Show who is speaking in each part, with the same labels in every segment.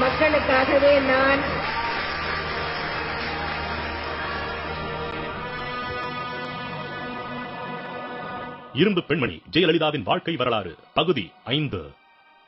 Speaker 1: மக்களுக்காகவே நான்
Speaker 2: இரும்பு பெண்மணி ஜெயலலிதாவின் வாழ்க்கை வரலாறு பகுதி 5.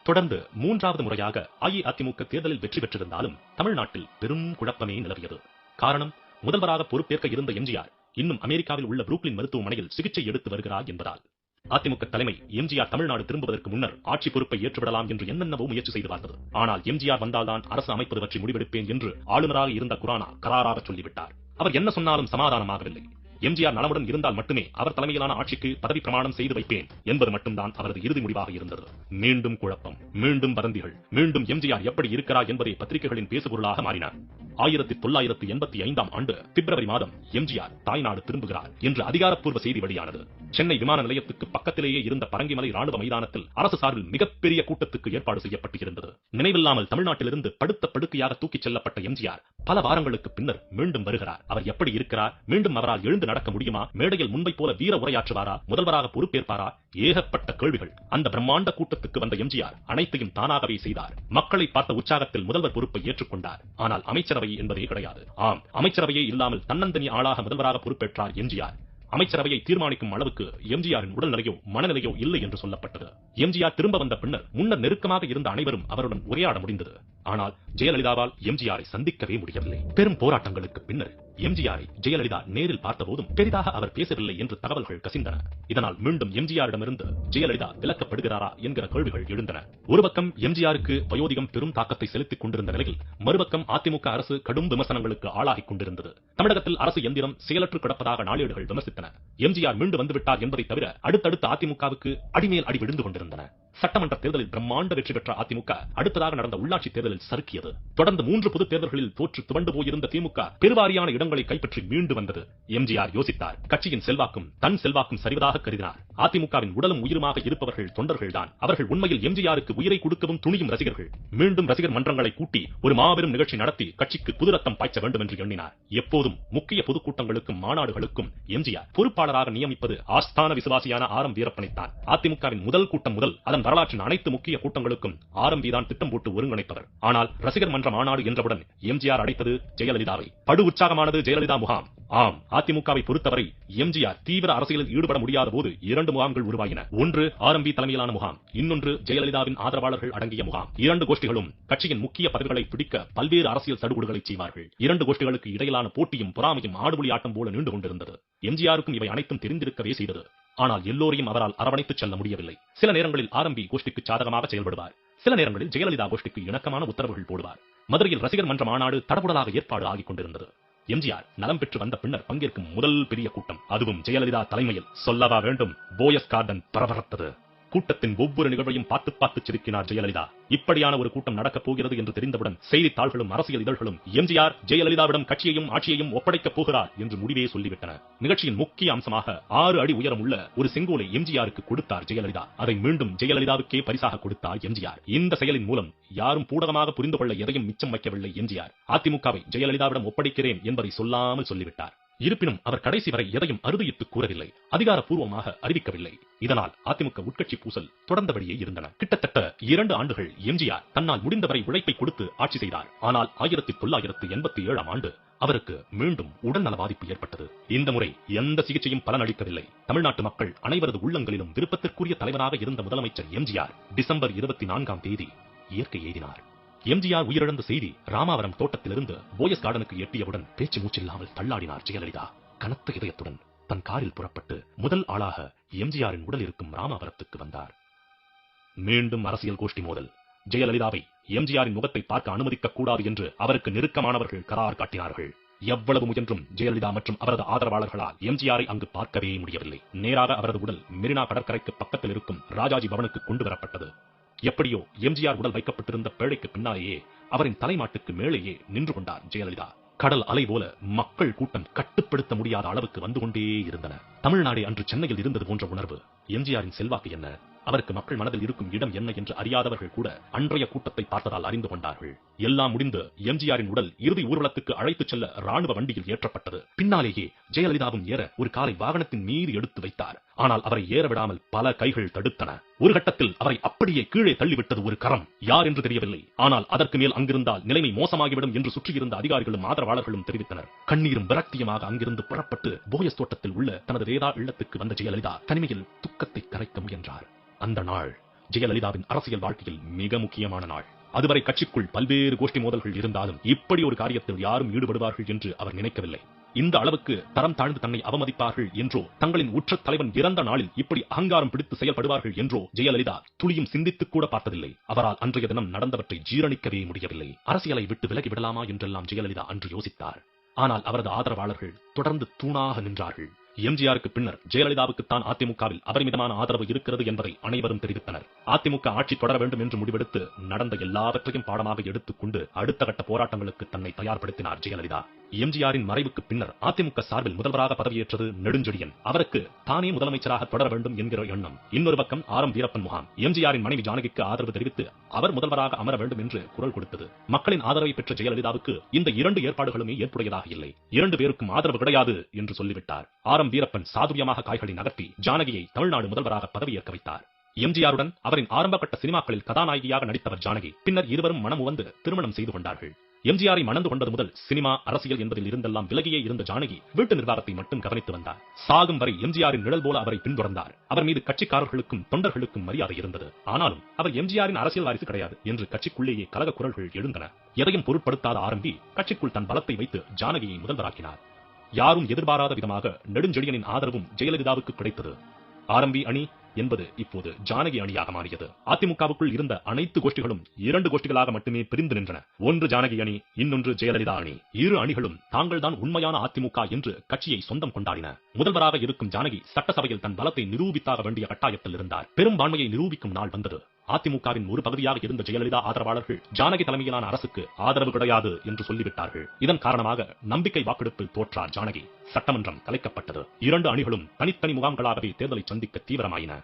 Speaker 2: தொடர்ந்து 3வது முறையாக அஇஅதிமுக தேர்தலில் வெற்றி பெற்றிருந்தாலும் தமிழ்நாட்டில் பெரும் குழப்பமே நிலவியது. காரணம், முதல்வராக பொறுப்பேற்க இருந்த எம்ஜிஆர் இன்னும் அமெரிக்காவில் உள்ள புரூக்ளின் மருத்துவமனையில் சிகிச்சை எடுத்து வருகிறார் என்பதால். அதிமுக தலைமை எம்ஜிஆர் தமிழ்நாடு திரும்புவதற்கு முன்னர் ஆட்சி பொறுப்பை ஏற்றுவிடலாம் என்று என்னென்னவோ முயற்சி செய்து பார்த்தது. ஆனால் எம்ஜிஆர் வந்தால்தான் அரசு அமைப்பது பற்றி முடிவெடுப்பேன் என்று ஆளுநராக இருந்த குரானா கராராக சொல்லிவிட்டார். அவர் என்ன சொன்னாலும் சமாதானமாகவில்லை. எம்ஜிஆர் நலமுடன் இருந்தால் மட்டுமே அவர் தலைமையிலான ஆட்சிக்கு பதவி பிரமாணம் செய்து வைப்பேன் என்பது மட்டும்தான் அவரது இறுதி முடிவாக இருந்தது. மீண்டும் குழப்பம், மீண்டும் வதந்திகள், மீண்டும் எம்ஜிஆர் எப்படி இருக்கிறார் என்பதை பத்திரிகைகளின் பேசுபொருளாக மாறினார். 1985ஆம் ஆண்டு பிப்ரவரி மாதம் எம்ஜிஆர் தாய்நாடு திரும்புகிறார் என்று அதிகாரப்பூர்வ செய்தி வெளியானது. சென்னை விமான நிலையத்துக்கு பக்கத்திலேயே இருந்த பரங்கிமலை ராணுவ மைதானத்தில் அரசு சார்பில் மிகப்பெரிய கூட்டத்துக்கு ஏற்பாடு செய்யப்பட்டிருந்தது. நினைவில்லாமல் தமிழ்நாட்டிலிருந்து படுத்த படுக்கையாக தூக்கிச் செல்லப்பட்ட எம்ஜிஆர் பல வாரங்களுக்கு பின்னர் மீண்டும் வருகிறார். அவர் எப்படி இருக்கிறார்? மீண்டும் அவரால் எழுந்து நடக்க முடியுமா? மேடையில் முன்பை போல வீர உரையாற்றுவாரா? முதல்வராக பொறுப்பேற்பாரா? ஏகப்பட்ட கேள்விகள். அந்த பிரம்மாண்ட கூட்டத்துக்கு வந்த எம்ஜிஆர் அனைத்தையும் தானாகவே செய்தார். மக்களை பார்த்த உற்சாகத்தில் முதல்வர் பொறுப்பை ஏற்றுக்கொண்டார். ஆனால் அமைச்சரவை என்பதே கிடையாது. ஆம், அமைச்சரவையே இல்லாமல் தன்னந்தனி ஆளாக முதல்வராக பொறுப்பேற்றார் எம்ஜிஆர். அமைச்சரவையை தீர்மானிக்கும் அளவுக்கு எம்ஜிஆரின் உடல்நிலையோ மனநிலையோ இல்லை என்று சொல்லப்பட்டது. எம்ஜிஆர் திரும்ப வந்த பின்னர் முன்னர் நெருக்கமாக இருந்த அனைவரும் அவருடன் உரையாட முடிந்தது. ஆனால் ஜெயலலிதாவால் எம்ஜிஆரை சந்திக்கவே முடியவில்லை. பெரும் போராட்டங்களுக்கு பின்னர் எம்ஜிஆரை ஜெயலலிதா நேரில் பார்த்தபோதும் பெரிதாக அவர் பேசவில்லை என்று தகவல்கள் கசிந்தன. இதனால் மீண்டும் எம்ஜிஆரிடமிருந்து ஜெயலலிதா விலக்கப்படுகிறாரா என்கிற கேள்விகள் எழுந்தன. ஒரு பக்கம் எம்ஜிஆருக்கு வயோதிகம் பெரும் தாக்கத்தை செலுத்திக் கொண்டிருந்த நிலையில் மறுபக்கம் அதிமுக அரசு கடும் விமர்சனங்களுக்கு ஆளாகிக் கொண்டிருந்தது. தமிழகத்தில் அரசு எந்திரம் செயலற்று கிடப்பதாக நாளேடுகள் விமர்சித்தன. எம்ஜிஆர் மீண்டு வந்துவிட்டார் என்பதை தவிர அடுத்தடுத்து அதிமுகவுக்கு அடிமேல் அடி விழுந்து கொண்டிருந்தன. சட்டமன்ற தேர்தலில் பிரம்மாண்ட வெற்றி பெற்ற அதிமுக அடுத்ததாக நடந்த உள்ளாட்சி தேர்தலில் சறுக்கியது. தொடர்ந்து 3 பொது தேர்தல்களில் தோற்று துவண்டு போயிருந்த திமுக பெருவாரியான இடங்களை கைப்பற்றி மீண்டு வந்தது. எம்ஜிஆர் யோசித்தார். கட்சியின் செல்வாக்கும் தன் செல்வாக்கும் சரிவதாக கருதினார். அதிமுகவின் உடலும் உயிருமாக இருப்பவர்கள் தொண்டர்கள் தான். அவர்கள் உண்மையில் எம்ஜிஆருக்கு உயிரை கொடுக்கவும் துணியும் ரசிகர்கள். மீண்டும் ரசிகர் மன்றங்களை கூட்டி ஒரு மாபெரும் நிகழ்ச்சி நடத்தி கட்சிக்கு புது ரத்தம் பாய்ச்ச வேண்டும் என்று எண்ணினார். எப்போதும் முக்கிய பொதுக்கூட்டங்களுக்கும் மாநாடுகளுக்கும் எம்ஜிஆர் பொறுப்பாளராக நியமிப்பது ஆஸ்தான விசுவாசியான ஆர்.எம். வீரப்பனைத்தான். அதிமுகவின் முதல் கூட்டம் முதல் அதன் வரலாற்றின் அனைத்து முக்கிய கூட்டங்களுக்கும் ஆர்.எம். தான் திட்டம் போட்டு ஒருங்கிணைப்பவர். ஆனால் ரசிகர் மன்ற மாநாடு என்றவுடன் எம்ஜிஆர் அழைத்தது ஜெயலலிதாவை. படு உற்சாகமானது ஜெயலலிதா முகாம். ஆம், அதிமுகவை பொறுத்தவரை எம்ஜிஆர் தீவிர அரசியலில் ஈடுபட முடியாத போது 2 முகாம்கள் உருவாகின. ஒன்று ஆர்.எம். தலைமையிலான முகாம், இன்னொன்று ஜெயலலிதாவின் ஆதரவாளர்கள் அடங்கிய முகாம். 2 கோஷ்டிகளும் கட்சியின் முக்கிய பதவிகளை பிடிக்க பல்வேறு அரசியல் சடுகுடுகளை செய்வார்கள். 2 கோஷ்டிகளுக்கு இடையிலான போட்டியும் பொறாமையும் ஆடுபுலி ஆட்டம் போல நீண்டு கொண்டிருந்தது. எம்ஜிஆருக்கும் இவை அனைத்தும் தெரிந்திருக்கவே செய்தது. ஆனால் எல்லோரையும் அவரால் அரவணைத்துச் செல்ல முடியவில்லை. சில நேரங்களில் ஆர்.எம். கோஷ்டிக்கு சாதகமாக செயல்படுவார். சில நேரங்களில் ஜெயலலிதா கோஷ்டிக்கு இணக்கமான உத்தரவுகள் போடுவார். மதுரையில் ரசிகர் மன்ற மாநாடு தடபுடலாக ஏற்பாடு ஆகிக் கொண்டிருந்தது. எம்ஜிஆர் நலம் பெற்று வந்த பின்னர் பங்கேற்கும் முதல் பெரிய கூட்டம், அதுவும் ஜெயலலிதா தலைமையில். சொல்லவா வேண்டும், போயஸ் கார்டன் பரபரத்தது. கூட்டத்தின் ஒவ்வொரு நிகழ்வையும் பார்த்து சிரிக்கினார் ஜெயலலிதா. இப்படியான ஒரு கூட்டம் நடக்கப் போகிறது என்று தெரிந்தவுடன் செய்தித்தாள்களும் அரசியல் இதழ்களும் எம்ஜிஆர் ஜெயலலிதாவிடம் கட்சியையும் ஆட்சியையும் ஒப்படைக்கப் போகிறார் என்று முடிவே சொல்லிவிட்டன. நிகழ்ச்சியின் முக்கிய அம்சமாக 6 அடி உயரம் உள்ள ஒரு செங்கோலை எம்ஜிஆருக்கு கொடுத்தார் ஜெயலலிதா. அதை மீண்டும் ஜெயலலிதாவுக்கே பரிசாக கொடுத்தார் எம்ஜிஆர். இந்த செயலின் மூலம் யாரும் பூடகமாக புரிந்து கொள்ள எதையும் மிச்சம் வைக்கவில்லை எம்ஜிஆர். அதிமுகவை ஜெயலலிதாவிடம் ஒப்படைக்கிறேன் என்பதை சொல்லாமல் சொல்லிவிட்டார். இருப்பினும் அவர் கடைசி வரை எதையும் அறுதியிட்டு கூறவில்லை, அதிகாரப்பூர்வமாக அறிவிக்கவில்லை. இதனால் அதிமுக உட்கட்சி பூசல் தொடர்ந்தபடியே இருந்தன. கிட்டத்தட்ட 2 ஆண்டுகள் எம்ஜிஆர் தன்னால் முடிந்தவரை உழைப்பை கொடுத்து ஆட்சி செய்தார். ஆனால் 1987ஆம் ஆண்டு அவருக்கு மீண்டும் உடல்நல பாதிப்பு ஏற்பட்டது. இந்த முறை எந்த சிகிச்சையும் பலனளிக்கவில்லை. தமிழ்நாட்டு மக்கள் அனைவரது உள்ளங்களிலும் விருப்பத்திற்குரிய தலைவராக இருந்த முதலமைச்சர் எம்ஜிஆர் டிசம்பர் 24ஆம் தேதி இயற்கை எய்தினார். எம்ஜிஆர் உயிரிழந்த செய்தி ராமாவரம் தோட்டத்திலிருந்து போயஸ் கார்டனுக்கு எட்டியவுடன் பேச்சு மூச்சில்லாமல் தள்ளாடினார் ஜெயலலிதா. கனத்த இதயத்துடன் தன் காரில் புறப்பட்டு முதல் ஆளாக எம்ஜிஆரின் உடல் இருக்கும் ராமாவரத்துக்கு வந்தார். மீண்டும் அரசியல் கோஷ்டி மோதல். ஜெயலலிதாவை எம்ஜிஆரின் முகத்தை பார்க்க அனுமதிக்க கூடாது என்று அவருக்கு நெருக்கமானவர்கள் கரார் காட்டினார்கள். எவ்வளவு முயன்றும் ஜெயலலிதா மற்றும் அவரது ஆதரவாளர்களால் எம்ஜிஆரை அங்கு பார்க்கவே முடியவில்லை. நேராக அவரது உடல் மெரினா கடற்கரைக்கு பக்கத்தில் இருக்கும் ராஜாஜி பவனுக்கு கொண்டு வரப்பட்டது. எப்படியோ எம்ஜிஆர் உடல் வைக்கப்பட்டிருந்த பேழைக்கு பின்னாலேயே அவரின் தலைமாட்டுக்கு மேலேயே நின்று கொண்டார் ஜெயலலிதா. கடல் அலை போல மக்கள் கூட்டம் கட்டுப்படுத்த முடியாத அளவுக்கு வந்து கொண்டே இருந்தன. தமிழ்நாடு அன்று சென்னையில் இருந்தது போன்ற உணர்வு. எம்ஜிஆரின் செல்வாக்கு என்ன, அவருக்கு மக்கள் மனதில் இருக்கும் இடம் என்ன என்று அறியாதவர்கள் கூட அன்றைய கூட்டத்தை பார்த்ததால் அறிந்து கொண்டார்கள். எல்லாம் முடிந்து எம்ஜிஆரின் உடல் இறுதி ஊர்வலத்துக்கு அழைத்துச் செல்ல ராணுவ வண்டியில் ஏற்றப்பட்டது. பின்னாலேயே ஜெயலலிதாவும் ஏற ஒரு காலை வாகனத்தின் மீது எடுத்து வைத்தார். ஆனால் அவரை ஏற விடாமல் பல கைகள் தடுத்தன. ஒரு கட்டத்தில் அவரை அப்படியே கீழே தள்ளிவிட்டது ஒரு கரம். யார் என்று தெரியவில்லை. ஆனால் அதற்கு மேல் அங்கிருந்தால் நிலைமை மோசமாகிவிடும் என்று சுற்றியிருந்த அதிகாரிகளும் ஆதரவாளர்களும் தெரிவித்தனர். கண்ணீரும் விரக்தியுமாக அங்கிருந்து புறப்பட்டு போயஸ் தோட்டத்தில் உள்ள தனது வேதா இல்லத்துக்கு வந்த ஜெயலலிதா தனிமையில் துக்கத்தை கரைக்க முயன்றார். அந்த நாள் ஜெயலலிதாவின் அரசியல் வாழ்க்கையில் மிக முக்கியமான நாள். அதுவரை கட்சிக்குள் பல்வேறு கோஷ்டி மோதல்கள் இருந்தாலும் இப்படி ஒரு காரியத்தில் யாரும் ஈடுபடுவார்கள் என்று அவர் நினைக்கவில்லை. இந்த அளவுக்கு தரம் தாழ்ந்து தன்னை அவமதிப்பார்கள் என்றோ, தங்களின் உற்ற தலைவன் இறந்த நாளில் இப்படி அகங்காரம் பிடித்து செயல்படுவார்கள் என்றோ ஜெயலலிதா துளியும் சிந்தித்துக் கூட பார்த்ததில்லை. அவரால் அன்றைய தினம் நடந்தவற்றை ஜீரணிக்கவே முடியவில்லை. அரசியலை விட்டு விலகி விடலாமா என்றெல்லாம் ஜெயலலிதா அன்று யோசித்தார். ஆனால் அவரது ஆதரவாளர்கள் தொடர்ந்து தூணாக நின்றார்கள். எம்ஜிஆருக்கு பின்னர் ஜெயலலிதாவுக்குத்தான் அதிமுகவில் அபரிமிதமான ஆதரவு இருக்கிறது என்பதை அனைவரும் தெரிவித்தனர். அதிமுக ஆட்சி தொடர வேண்டும் என்று முடிவெடுத்து நடந்த எல்லாவற்றையும் பாடமாக எடுத்துக்கொண்டு அடுத்த கட்ட போராட்டங்களுக்கு தன்னை தயார்படுத்தினார் ஜெயலலிதா. எம்ஜிஆரின் மறைவுக்கு பின்னர் அதிமுக சார்பில் முதல்வராக பதவியேற்றது நெடுஞ்செழியன். அவருக்கு தானே முதலமைச்சராக தொடர வேண்டும் என்கிற எண்ணம். இன்னொரு பக்கம் ஆர்.எம். வீரப்பன் முகாம் எம்ஜிஆரின் மனைவி ஜானகிக்கு ஆதரவு தெரிவித்து அவர் முதல்வராக அமர வேண்டும் என்று குரல் கொடுத்தது. மக்களின் ஆதரவை பெற்ற ஜெயலலிதாவுக்கு இந்த இரண்டு ஏற்பாடுகளுமே ஏற்புடையதாக இல்லை. இரண்டு பேருக்கும் ஆதரவு கிடையாது என்று சொல்லிவிட்டார். ஆர்.எம். வீரப்பன் சாதுரியமாக காய்களை நகர்த்தி ஜானகியை தமிழ்நாடு முதல்வராக பதவியேற்க வைத்தார். எம்ஜிஆருடன் அவரின் ஆரம்ப கட்ட சினிமாக்களில் கதாநாயகியாக நடித்தவர் ஜானகி. பின்னர் இருவரும் மனமுவந்து திருமணம் செய்து கொண்டார்கள். எம்ஜிஆரை மணந்து கொண்டது முதல் சினிமா, அரசியல் என்பதில் இருந்தெல்லாம் விலகியே இருந்த ஜானகி வீட்டு நிர்வாகத்தை மட்டும் கவனித்து வந்தார். சாகும் வரை எம்ஜிஆரின் நிழல் போல அவரை பின்தொடர்ந்தார். அவர் மீது கட்சிக்காரர்களுக்கும் தொண்டர்களுக்கும் மரியாதை இருந்தது. ஆனாலும் அவர் எம்ஜிஆரின் அரசியல் வாரிசு கிடையாது என்று கட்சிக்குள்ளேயே கலக குரல்கள் எழுந்தன. எதையும் பொருட்படுத்தாத ஆரம்பி கட்சிக்குள் தன் பலத்தை வைத்து ஜானகியை முதல்வராக்கினார். யாரும் எதிர்பாராத விதமாக நெடுஞ்செழியனின் ஆதரவும் ஜெயலலிதாவுக்கு கிடைத்தது. ஆரம்பி அணி என்பது இப்போது ஜானகி அணியாக மாறியது. அதிமுகவுக்குள் இருந்த அனைத்து கோஷ்டிகளும் இரண்டு கோஷ்டிகளாக மட்டுமே பிரிந்து நின்றன. ஒன்று ஜானகி அணி, இன்னொன்று ஜெயலலிதா அணி. இரு அணிகளும் தாங்கள்தான் உண்மையான அதிமுக என்று கட்சியை சொந்தம் கொண்டாடின. முதல்வராக இருக்கும் ஜானகி சட்டசபையில் தன் பலத்தை நிரூபித்தாக வேண்டிய கட்டாயத்தில் இருந்தார். பெரும்பான்மையை நிரூபிக்கும் நாள் வந்தது. அதிமுகவின் ஒரு பகுதியாக இருந்த ஜெயலலிதா ஆதரவாளர்கள் ஜானகி தலைமையிலான அரசுக்கு ஆதரவு கிடையாது என்று சொல்லிவிட்டார்கள். இதன் காரணமாக நம்பிக்கை வாக்கெடுப்பில் தோற்றார் ஜானகி. சட்டமன்றம் கலைக்கப்பட்டது. இரண்டு அணிகளும் தனித்தனி முகாம்களாகவே தேர்தலை சந்திக்க தீவிரமாயின.